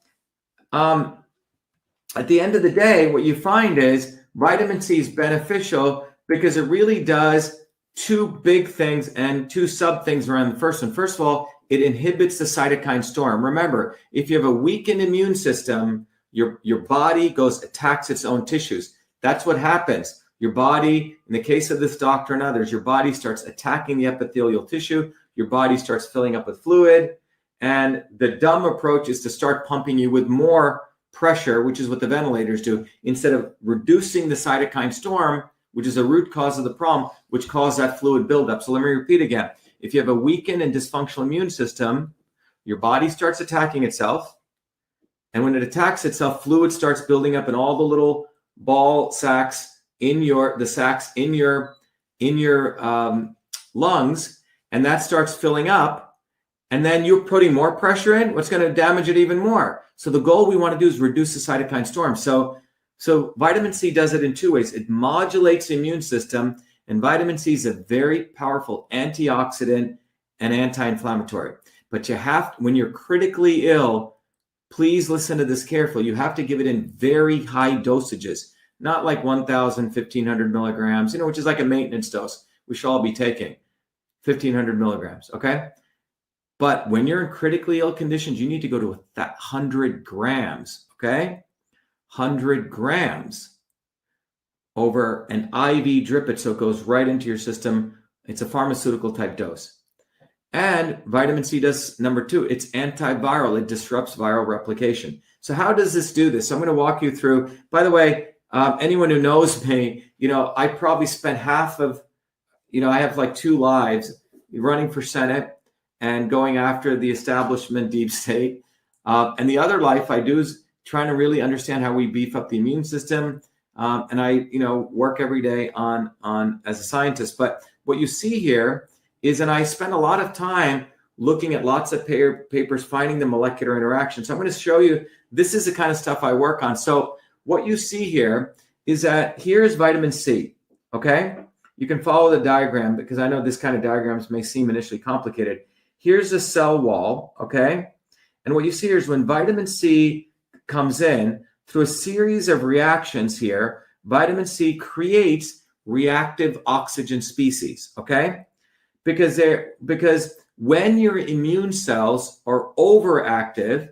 at the end of the day, what you find is vitamin C is beneficial because it really does two big things and two sub things around the first one. First of all, it inhibits the cytokine storm. Remember, if you have a weakened immune system, your body attacks its own tissues. That's what happens. your body, in the case of this doctor and others, your body starts attacking the epithelial tissue, your body starts filling up with fluid, and the dumb approach is to start pumping you with more pressure, which is what the ventilators do, instead of reducing the cytokine storm, which is a root cause of the problem, which caused that fluid buildup. So let me repeat again. If you have a weakened and dysfunctional immune system, your body starts attacking itself. And when it attacks itself, fluid starts building up in all the little ball sacs in your lungs, and that starts filling up. And then you're putting more pressure in, what's going to damage it even more. So the goal we want to do is reduce the cytokine storm. So vitamin C does it in two ways. It modulates the immune system, and vitamin C is a very powerful antioxidant and anti-inflammatory. But you have, when you're critically ill, please listen to this carefully. You have to give it in very high dosages, not like 1,000, 1,500 milligrams, which is like a maintenance dose we should all be taking, 1,500 milligrams, okay? But when you're in critically ill conditions, you need to go to 100 grams, okay? 100 grams over an IV drip it, so it goes right into your system. It's a pharmaceutical type dose. And vitamin C does, number two, it's antiviral. It disrupts viral replication. So how does this do this? So I'm going to walk you through. By the way, anyone who knows me, I probably spent half of, I have like 2 lives running for Senate and going after the establishment deep state. And the other life I do is trying to really understand how we beef up the immune system. And I, work every day on as a scientist. But what you see here is, and I spend a lot of time looking at lots of papers, finding the molecular interaction. So I'm going to show you, this is the kind of stuff I work on. So what you see here is that here's vitamin C, okay? You can follow the diagram because I know this kind of diagrams may seem initially complicated. Here's the cell wall, okay? And what you see here is when vitamin C comes in, through a series of reactions here, vitamin C creates reactive oxygen species, okay? Because when your immune cells are overactive,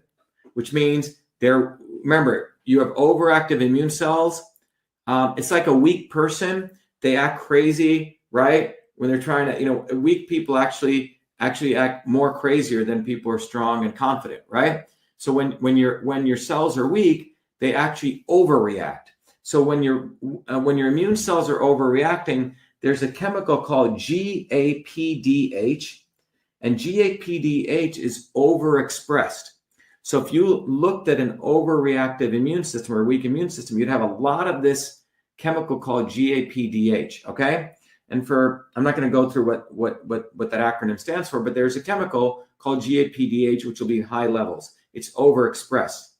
which means remember, you have overactive immune cells. It's like a weak person. They act crazy, right? When they're trying to, weak people actually act more crazier than people who are strong and confident, right? So when your cells are weak, they actually overreact. So when your immune cells are overreacting, there's a chemical called GAPDH, and GAPDH is overexpressed. So if you looked at an overreactive immune system or weak immune system, you'd have a lot of this chemical called GAPDH, okay? And I'm not going to go through what that acronym stands for, but there's a chemical called GAPDH, which will be in high levels. It's overexpressed.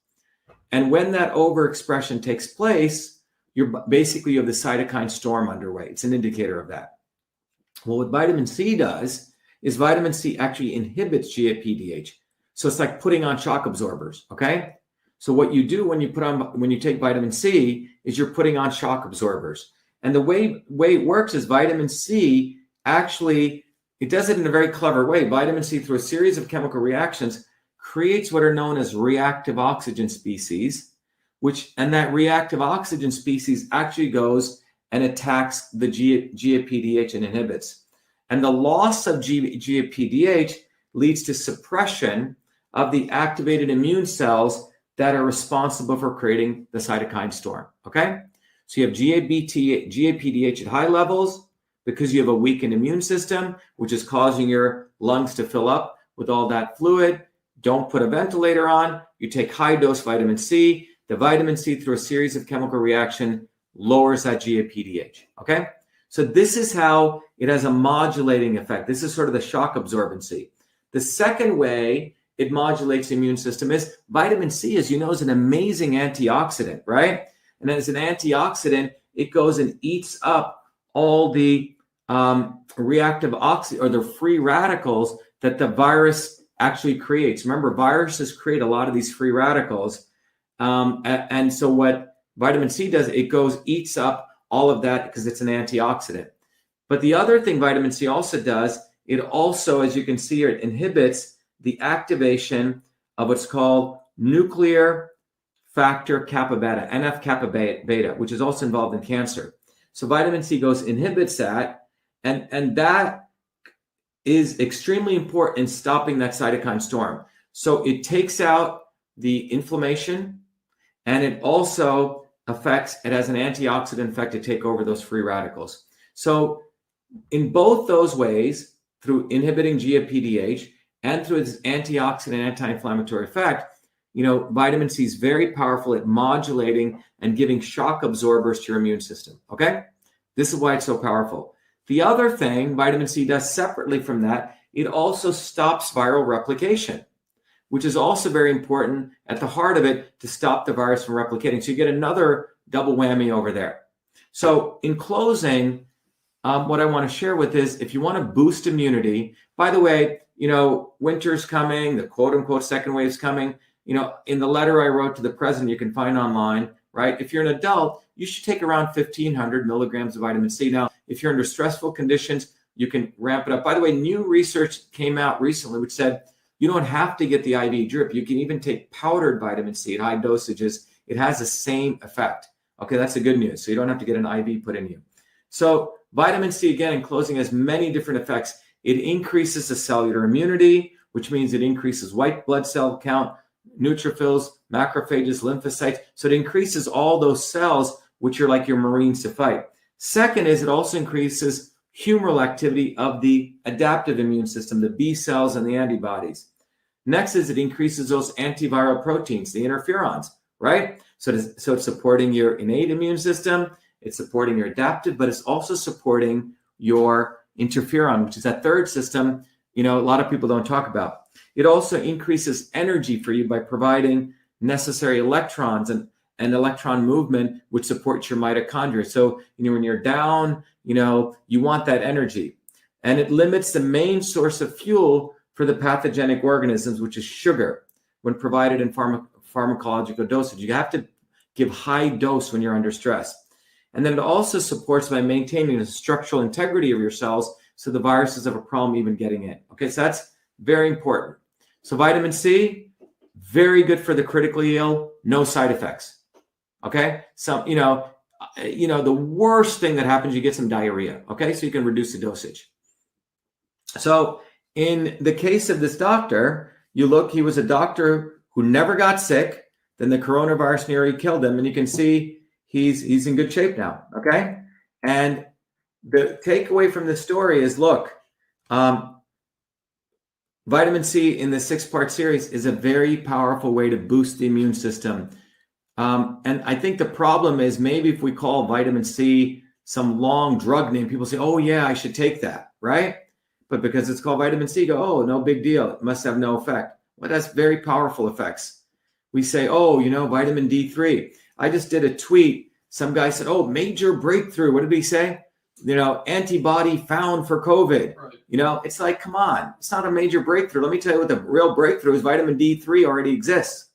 And when that overexpression takes place, you have the cytokine storm underway. It's an indicator of that. Well, what vitamin C does is vitamin C actually inhibits GAPDH. So it's like putting on shock absorbers, okay? So what you do when you take vitamin C is you're putting on shock absorbers. And the way it works is vitamin C actually, it does it in a very clever way. Vitamin C, through a series of chemical reactions, creates what are known as reactive oxygen species, and that reactive oxygen species actually goes and attacks the GAPDH and inhibits. And the loss of GAPDH leads to suppression of the activated immune cells that are responsible for creating the cytokine storm, okay? So you have GAPDH at high levels because you have a weakened immune system, which is causing your lungs to fill up with all that fluid. Don't put a ventilator on. You take high dose vitamin C. The vitamin C, through a series of chemical reaction, lowers that GAPDH, okay? So this is how it has a modulating effect. This is sort of the shock absorbency. The second way it modulates the immune system is vitamin C, as you know, is an amazing antioxidant, right? And as an antioxidant, it goes and eats up all the reactive or the free radicals that the virus actually creates. Remember, viruses create a lot of these free radicals. And so what vitamin C does, it eats up all of that because it's an antioxidant. But the other thing vitamin C also does, it also, as you can see here, it inhibits the activation of what's called nuclear factor kappa beta, NF kappa beta, which is also involved in cancer. So vitamin C inhibits that, and that is extremely important in stopping that cytokine storm. So it takes out the inflammation, and it also it has an antioxidant effect to take over those free radicals. So in both those ways, through inhibiting GAPDH and through its antioxidant anti-inflammatory effect, vitamin C is very powerful at modulating and giving shock absorbers to your immune system. Okay? This is why it's so powerful. The other thing vitamin C does separately from that, it also stops viral replication, which is also very important at the heart of it to stop the virus from replicating. So you get another double whammy over there. So in closing, what I want to share with is if you want to boost immunity, by the way, winter's coming, the quote unquote second wave's coming. In the letter I wrote to the president, you can find online, right? If you're an adult, you should take around 1,500 milligrams of vitamin C. Now, if you're under stressful conditions, you can ramp it up. By the way, new research came out recently which said you don't have to get the IV drip. You can even take powdered vitamin C at high dosages. It has the same effect. Okay, that's the good news. So you don't have to get an IV put in you. So vitamin C, again, in closing, has many different effects. It increases the cellular immunity, which means it increases white blood cell count, neutrophils, macrophages, lymphocytes. So it increases all those cells, which are like your Marines to fight. Second is it also increases humoral activity of the adaptive immune system, the B cells and the antibodies. Next is it increases those antiviral proteins, the interferons, right? So it's supporting your innate immune system, it's supporting your adaptive, but it's also supporting your interferon, which is that third system, a lot of people don't talk about. It also increases energy for you by providing necessary electrons and electron movement, which supports your mitochondria. So, when you're down, you want that energy. And it limits the main source of fuel for the pathogenic organisms, which is sugar, when provided in pharmacological dosage. You have to give high dose when you're under stress. And then it also supports by maintaining the structural integrity of your cells so the viruses have a problem even getting in. Okay, so that's very important. So vitamin C, very good for the critically ill, no side effects. Okay, so the worst thing that happens, you get some diarrhea. Okay, so you can reduce the dosage. So in the case of this doctor, he was a doctor who never got sick. Then the coronavirus nearly killed him, and you can see he's in good shape now. Okay, and the takeaway from this story is, look, vitamin C in the 6-part series is a very powerful way to boost the immune system. And I think the problem is maybe if we call vitamin C some long drug name, people say, oh yeah, I should take that, right? But because it's called vitamin C, go, oh, no big deal. It must have no effect. Well, that's very powerful effects. We say, oh, vitamin D3. I just did a tweet. Some guy said, oh, major breakthrough. What did he say? Antibody found for COVID. Right. It's like, come on, it's not a major breakthrough. Let me tell you what the real breakthrough is. Vitamin D3 already exists.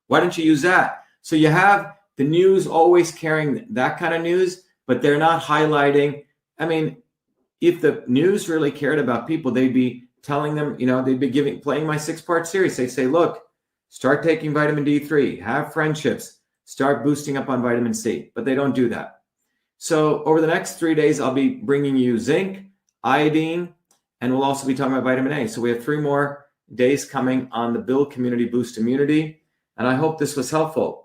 Why don't you use that? So you have the news always carrying that kind of news, but they're not highlighting. I mean, if the news really cared about people, they'd be telling them, they'd be playing my 6-part series. They say, look, start taking vitamin D3, have friendships, start boosting up on vitamin C, but they don't do that. So over the next 3 days, I'll be bringing you zinc, iodine, and we'll also be talking about vitamin A. So we have 3 more days coming on the Build Community Boost Immunity, and I hope this was helpful.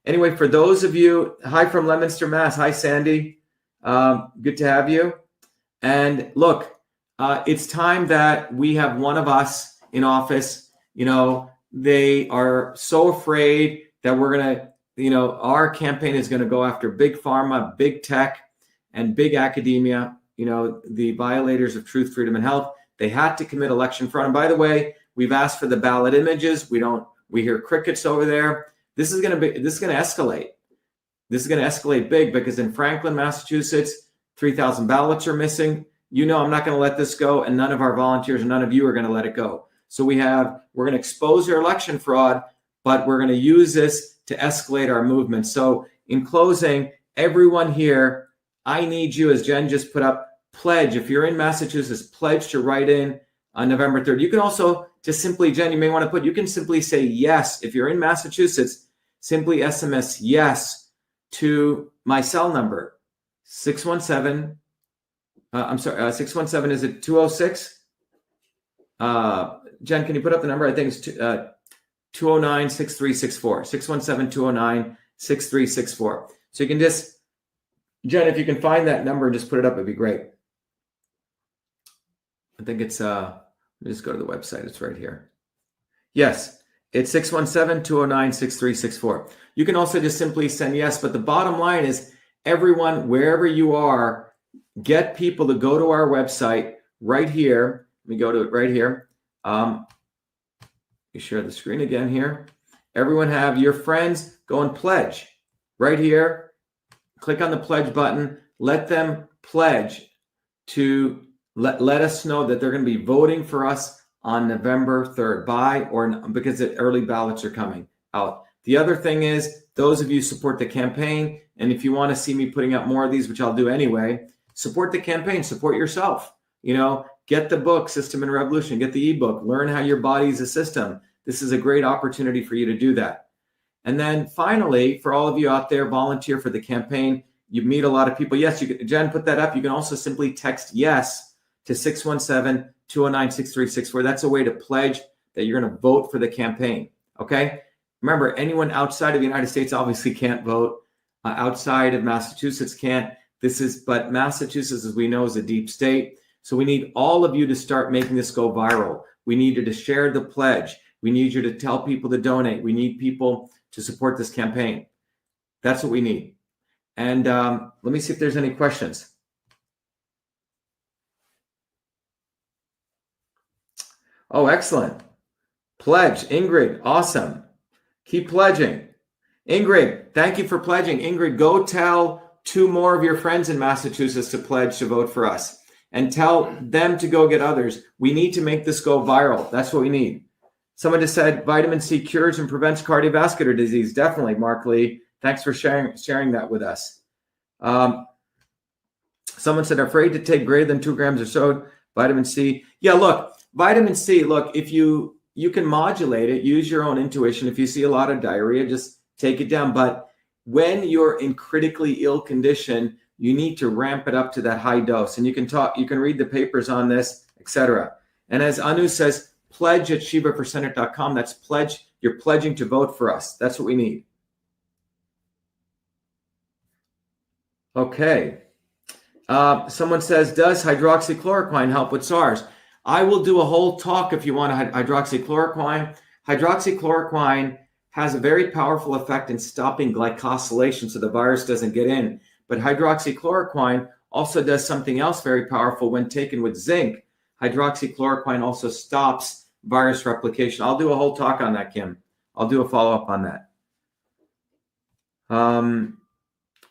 Anyway, for those of you, hi from Leominster, Mass. Hi, Sandy. Good to have you. And look, it's time that we have one of us in office. They are so afraid that we're going to, our campaign is going to go after big pharma, big tech, and big academia, the violators of truth, freedom, and health. They had to commit election fraud. And by the way, we've asked for the ballot images. We hear crickets over there. This is going to escalate. This is going to escalate big because in Franklin, Massachusetts, 3,000 ballots are missing. I'm not going to let this go, and none of our volunteers and none of you are going to let it go. So we're going to expose your election fraud, but we're going to use this to escalate our movement. So in closing, everyone here, I need you, as Jen just put up, pledge. If you're in Massachusetts, pledge to write in on November 3rd. You can also just simply, Jen, you can simply say yes. If you're in Massachusetts, simply SMS yes to my cell number, 617. I'm sorry, 617, is it 206? Jen, can you put up the number? I think it's 209-6364. 617-209-6364. So you can just, Jen, if you can find that number and just put it up, it'd be great. I think it's, let me just go to the website. It's right here. Yes, it's 617-209-6364. You can also just simply send yes, but the bottom line is everyone, wherever you are, get people to go to our website right here. Let me go to it right here. You share the screen again here. Everyone have your friends go and pledge right here. Click on the pledge button. Let them pledge to let us know that they're going to be voting for us on November 3rd because the early ballots are coming out. The other thing is, those of you support the campaign, and if you want to see me putting out more of these, which I'll do anyway, support the campaign, support yourself. Get the book, System and Revolution, get the ebook, learn how your body is a system. This is a great opportunity for you to do that. And then finally, for all of you out there, volunteer for the campaign. You meet a lot of people. Yes, you can, Jen, put that up. You can also simply text yes to 617-209-6364. That's a way to pledge that you're going to vote for the campaign. Okay? Remember, anyone outside of the United States obviously can't vote. Outside of Massachusetts can't. But Massachusetts, as we know, is a deep state. So we need all of you to start making this go viral. We need you to share the pledge. We need you to tell people to donate. We need people to support this campaign. That's what we need. And let me see if there's any questions. Oh, excellent. Pledge. Ingrid, awesome. Keep pledging. Ingrid, thank you for pledging. Ingrid, go tell 2 more of your friends in Massachusetts to pledge to vote for us. And tell them to go get others. We need to make this go viral. That's what we need. Someone just said vitamin C cures and prevents cardiovascular disease. Definitely, Mark Lee. Thanks for sharing that with us. Someone said, afraid to take greater than 2 grams or so vitamin C. Yeah, look, vitamin C, if you can modulate it, use your own intuition. If you see a lot of diarrhea, just take it down. But when you're in critically ill condition, you need to ramp it up to that high dose. And you can read the papers on this, etc. And as Anu says, pledge at shivaforsenate.com. That's pledge. You're pledging to vote for us. That's what we need. Okay. Someone says, does hydroxychloroquine help with SARS? I will do a whole talk if you want hydroxychloroquine. Hydroxychloroquine has a very powerful effect in stopping glycosylation so the virus doesn't get in. But hydroxychloroquine also does something else very powerful when taken with zinc. Hydroxychloroquine also stops virus replication. I'll do a whole talk on that, Kim. I'll do a follow-up on that.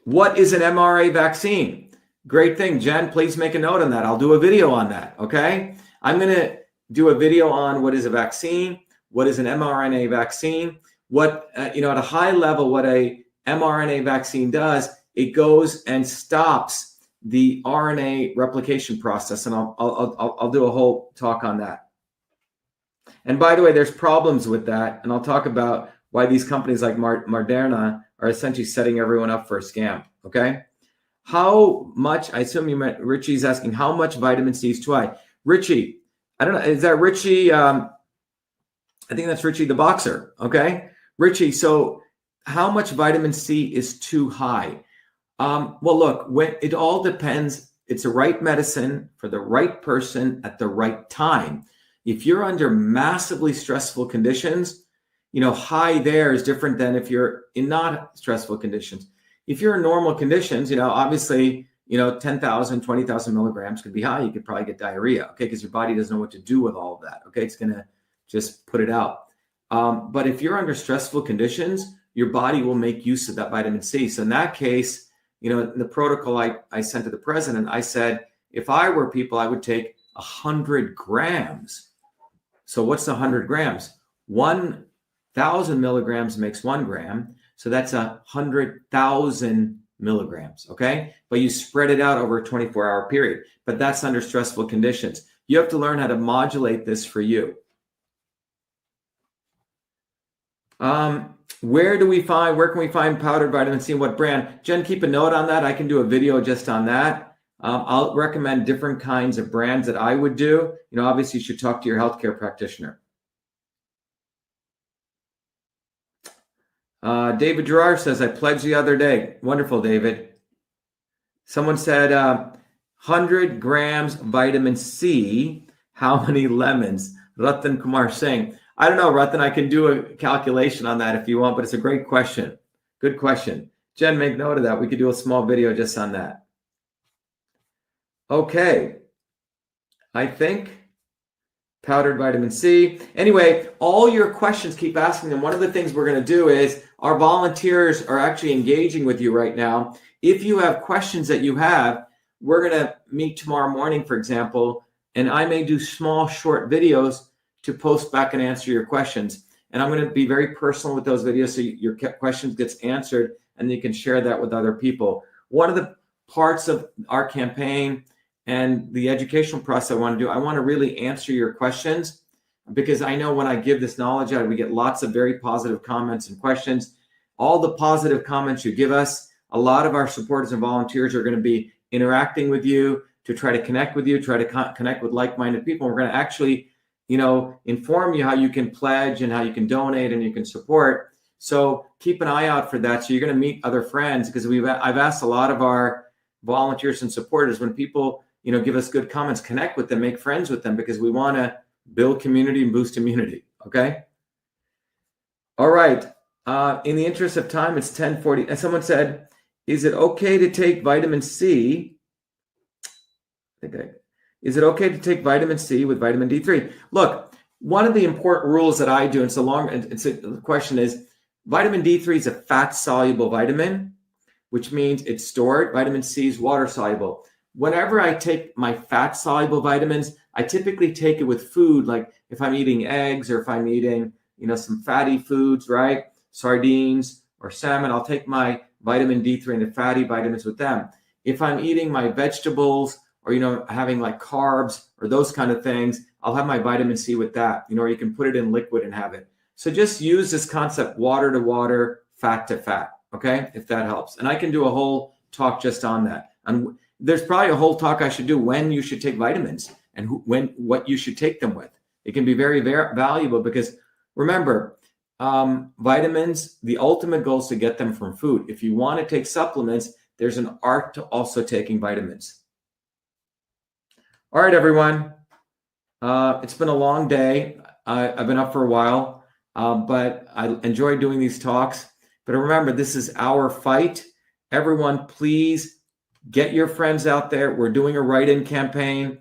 What is an mRNA vaccine? Great thing. Jen, please make a note on that. I'll do a video on that, okay? I'm going to do a video on what is a vaccine, what is an mRNA vaccine, at a high level, what a mRNA vaccine does. It goes and stops the RNA replication process, and I'll do a whole talk on that. And by the way, there's problems with that, and I'll talk about why these companies like Moderna are essentially setting everyone up for a scam. Okay, how much? I assume you meant Richie's asking how much vitamin C is too high. Richie, I don't know. Is that Richie? I think that's Richie the boxer. Okay, Richie. So how much vitamin C is too high? Well, look, it all depends. It's the right medicine for the right person at the right time. If you're under massively stressful conditions, high there is different than if you're in not stressful conditions. If you're in normal conditions, obviously, 10,000, 20,000 milligrams could be high. You could probably get diarrhea, okay, because your body doesn't know what to do with all of that, okay? It's going to just put it out. But if you're under stressful conditions, your body will make use of that vitamin C. So in that case, in the protocol I sent to the president, I said, if I were people, I would take 100 grams. So what's 100 grams? 1,000 milligrams makes 1 gram. So that's 100,000 milligrams, okay? But you spread it out over a 24-hour period. But that's under stressful conditions. You have to learn how to modulate this for you. where can we find powdered vitamin C and what brand? Jen, keep a note on that. I can do a video just on that. I'll recommend different kinds of brands that I would do. Obviously you should talk to your healthcare practitioner. David Gerard says, I pledged the other day. Wonderful, David. Someone said 100 grams vitamin C. How many lemons? Ratan Kumar Singh. I don't know, Ratan. I can do a calculation on that if you want, but it's a great question. Good question. Jen, make note of that. We could do a small video just on that. Okay. I think powdered vitamin C. Anyway, all your questions, keep asking them. One of the things we're going to do is our volunteers are actually engaging with you right now. If you have questions that you have, we're going to meet tomorrow morning, for example, and I may do small, short videos to post back and answer your questions. And I'm going to be very personal with those videos so your questions gets answered and you can share that with other people. One of the parts of our campaign and the educational process I want to do, I want to really answer your questions, because I know when I give this knowledge out, we get lots of very positive comments and questions. All the positive comments you give us, a lot of our supporters and volunteers are going to be interacting with you to try to connect with you, try to connect with like-minded people. We're going to actually, inform you how you can pledge and how you can donate and you can support. So keep an eye out for that. So you're going to meet other friends, because I've asked a lot of our volunteers and supporters, when people give us good comments, connect with them, make friends with them, because we want to build community and boost immunity. Okay. All right. In the interest of time, it's 10:40. And someone said, is it okay to take vitamin C? Is it okay to take vitamin C with vitamin D3? Look, one of the important rules that I do, and the question is, vitamin D3 is a fat-soluble vitamin, which means it's stored. Vitamin C is water-soluble. Whenever I take my fat-soluble vitamins, I typically take it with food, like if I'm eating eggs or if I'm eating, some fatty foods, right? Sardines or salmon, I'll take my vitamin D3 and the fatty vitamins with them. If I'm eating my vegetables or, having like carbs or those kind of things, I'll have my vitamin C with that, or you can put it in liquid and have it. So just use this concept, water to water, fat to fat, okay? If that helps. And I can do a whole talk just on that. And there's probably a whole talk I should do when you should take vitamins and what you should take them with. It can be very, very valuable, because remember, vitamins, the ultimate goal is to get them from food. If you want to take supplements, there's an art to also taking vitamins. All right, everyone. It's been a long day. I've been up for a while, but I enjoy doing these talks. But remember, this is our fight. Everyone, please get your friends out there. We're doing a write-in campaign.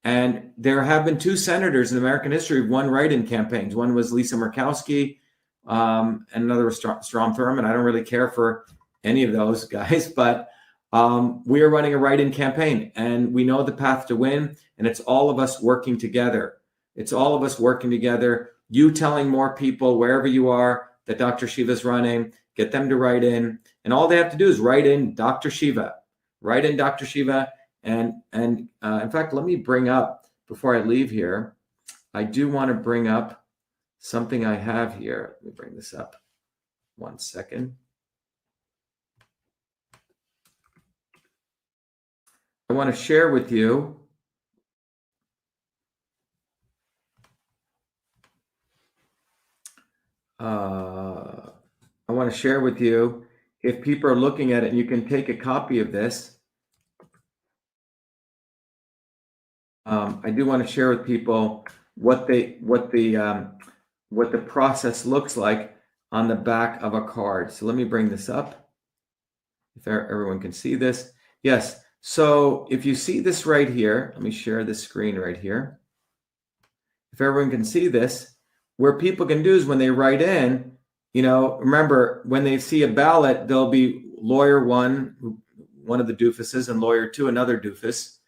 And there have been 2 senators in American history who've won write-in campaigns. One was Lisa Murkowski, and another was Strom Thurmond. I don't really care for any of those guys, but we are running a write-in campaign, and we know the path to win, and it's all of us working together. It's all of us working together. You telling more people wherever you are that Dr. Shiva is running, get them to write in, and all they have to do is write in Dr. Shiva. Write in Dr. Shiva. And in fact, let me bring up, before I leave here, I do want to bring up something I have here. Let me bring this up. 1 second. I want to share with you if people are looking at it, and you can take a copy of this. I do want to share with people what the process looks like on the back of a card. So let me bring this up, if everyone can see this. Yes. So if you see this right here, let me share this screen right here. If everyone can see this, where people can do is when they write in, remember, when they see a ballot, there'll be lawyer 1, one of the doofuses, and lawyer 2, another doofus.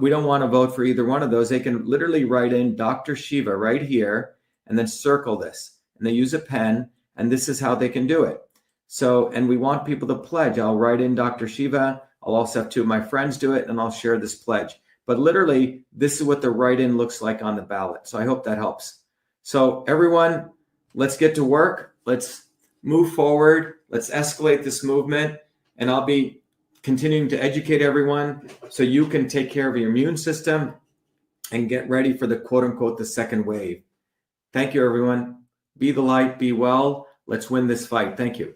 We don't want to vote for either one of those. They can literally write in Dr. Shiva right here and then circle this. And they use a pen, and this is how they can do it. So, and we want people to pledge. I'll write in Dr. Shiva. I'll also have 2 of my friends do it, and I'll share this pledge. But literally, this is what the write-in looks like on the ballot. So I hope that helps. So everyone, let's get to work. Let's move forward. Let's escalate this movement. And I'll be continuing to educate everyone so you can take care of your immune system and get ready for the quote unquote the second wave. Thank you, everyone. Be the light, be well. Let's win this fight. Thank you.